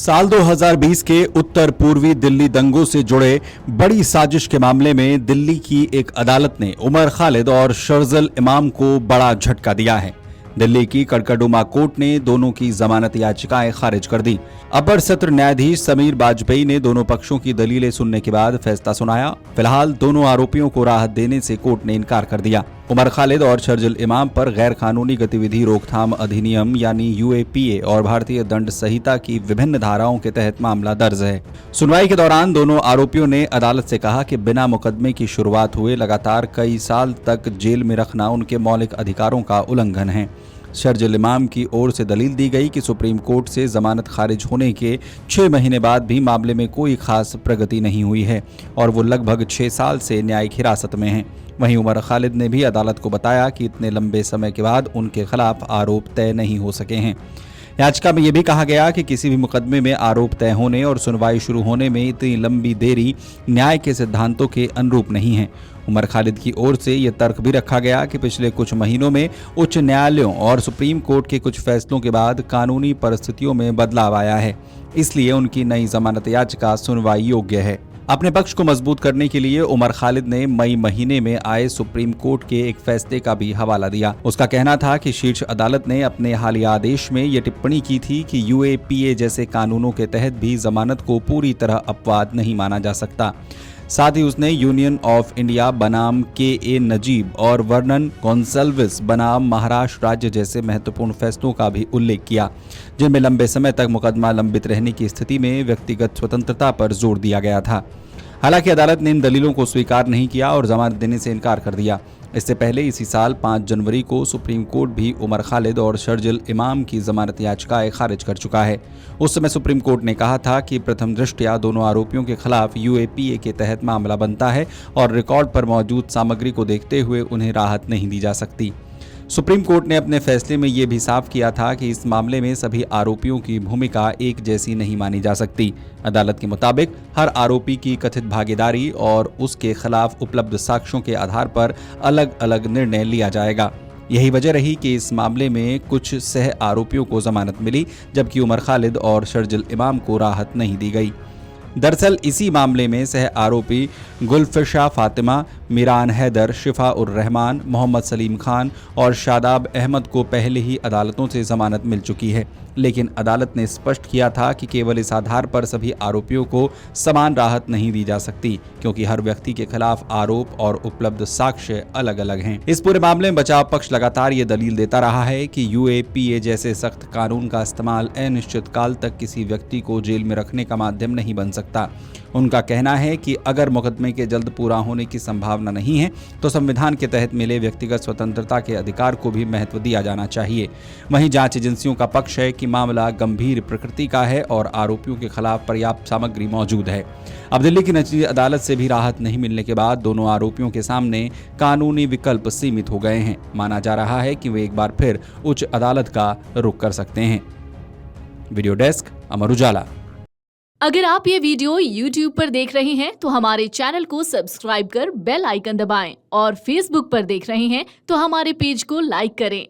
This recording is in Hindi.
साल 2020 के उत्तर पूर्वी दिल्ली दंगों से जुड़े बड़ी साजिश के मामले में दिल्ली की एक अदालत ने उमर खालिद और शर्जिल इमाम को बड़ा झटका दिया है। दिल्ली की कड़कड़डुमा कोर्ट ने दोनों की जमानत याचिकाएं खारिज कर दी। अपर सत्र न्यायाधीश समीर बाजपेयी ने दोनों पक्षों की दलीलें सुनने के बाद फैसला सुनाया। फिलहाल दोनों आरोपियों को राहत देने से कोर्ट ने इनकार कर दिया। उमर खालिद और शर्जिल इमाम पर गैर कानूनी गतिविधि रोकथाम अधिनियम यानी यूएपीए और भारतीय दंड संहिता की विभिन्न धाराओं के तहत मामला दर्ज है। सुनवाई के दौरान दोनों आरोपियों ने अदालत से कहा कि बिना मुकदमे की शुरुआत हुए लगातार कई साल तक जेल में रखना उनके मौलिक अधिकारों का उल्लंघन है। शर्जिल इमाम की ओर से दलील दी गई कि सुप्रीम कोर्ट से जमानत खारिज होने के 6 महीने बाद भी मामले में कोई खास प्रगति नहीं हुई है और वो लगभग 6 साल से न्यायिक हिरासत में हैं। वहीं उमर खालिद ने भी अदालत को बताया कि इतने लंबे समय के बाद उनके खिलाफ आरोप तय नहीं हो सके हैं। याचिका में यह भी कहा गया कि किसी भी मुकदमे में आरोप तय होने और सुनवाई शुरू होने में इतनी लंबी देरी न्याय के सिद्धांतों के अनुरूप नहीं है। उमर खालिद की ओर से यह तर्क भी रखा गया कि पिछले कुछ महीनों में उच्च न्यायालयों और सुप्रीम कोर्ट के कुछ फैसलों के बाद कानूनी परिस्थितियों में बदलाव आया है, इसलिए उनकी नई जमानत याचिका सुनवाई योग्य है। अपने पक्ष को मजबूत करने के लिए उमर खालिद ने मई महीने में आए सुप्रीम कोर्ट के एक फैसले का भी हवाला दिया। उसका कहना था कि शीर्ष अदालत ने अपने हालिया आदेश में ये टिप्पणी की थी कि यूएपीए जैसे कानूनों के तहत भी जमानत को पूरी तरह अपवाद नहीं माना जा सकता। साथ ही उसने यूनियन ऑफ इंडिया बनाम के नजीब और वर्नन गोंसाल्विस बनाम महाराष्ट्र राज्य जैसे महत्वपूर्ण फैसलों का भी उल्लेख किया, जिनमें लंबे समय तक मुकदमा लंबित रहने की स्थिति में व्यक्तिगत स्वतंत्रता पर जोर दिया गया था। हालांकि अदालत ने इन दलीलों को स्वीकार नहीं किया और जमानत देने से इनकार कर दिया। इससे पहले इसी साल 5 जनवरी को सुप्रीम कोर्ट भी उमर खालिद और शर्जिल इमाम की जमानत याचिकाएं खारिज कर चुका है। उस समय सुप्रीम कोर्ट ने कहा था कि प्रथम दृष्टया दोनों आरोपियों के खिलाफ यूएपीए के तहत मामला बनता है और रिकॉर्ड पर मौजूद सामग्री को देखते हुए उन्हें राहत नहीं दी जा सकती। सुप्रीम कोर्ट ने अपने फैसले में यह भी साफ किया था कि इस मामले में सभी आरोपियों की भूमिका एक जैसी नहीं मानी जा सकती। अदालत के मुताबिक हर आरोपी की कथित भागीदारी और उसके खिलाफ उपलब्ध साक्ष्यों के आधार पर अलग अलग निर्णय लिया जाएगा। यही वजह रही कि इस मामले में कुछ सह आरोपियों को जमानत मिली, जबकि उमर खालिद और शर्जिल इमाम को राहत नहीं दी गई। दरअसल इसी मामले में सह आरोपी गुलफिशा फातिमा, मीरान हैदर, शिफा उर रहमान, मोहम्मद सलीम खान और शादाब अहमद को पहले ही अदालतों से जमानत मिल चुकी है, लेकिन अदालत ने स्पष्ट किया था कि केवल इस आधार पर सभी आरोपियों को समान राहत नहीं दी जा सकती, क्योंकि हर व्यक्ति के खिलाफ आरोप और उपलब्ध साक्ष्य अलग अलग हैं। इस पूरे मामले में बचाव पक्ष लगातार ये दलील देता रहा है कि यूएपीए जैसे सख्त कानून का इस्तेमाल अनिश्चित काल तक किसी व्यक्ति को जेल में रखने का माध्यम नहीं बन सकता। उनका कहना है कि अगर मुकदमे के जल्द पूरा होने की संभावना नहीं है तो संविधान के तहत मिले व्यक्तिगत स्वतंत्रता के अधिकार को भी महत्व दिया जाना चाहिए। वहीं जांच एजेंसियों का पक्ष है कि मामला गंभीर प्रकृति का है और आरोपियों के खिलाफ पर्याप्त सामग्री मौजूद है। अब दिल्ली की निचली अदालत से भी राहत नहीं मिलने के बाद दोनों आरोपियों के सामने कानूनी विकल्प सीमित हो गए हैं। माना जा रहा है कि वे एक बार फिर उच्च अदालत का रुख कर सकते हैं। Video desk, Amar Ujala. अगर आप ये वीडियो YouTube पर देख रहे हैं तो हमारे चैनल को सब्सक्राइब कर बेल आइकन दबाएं और Facebook पर देख रहे हैं तो हमारे पेज को लाइक करें।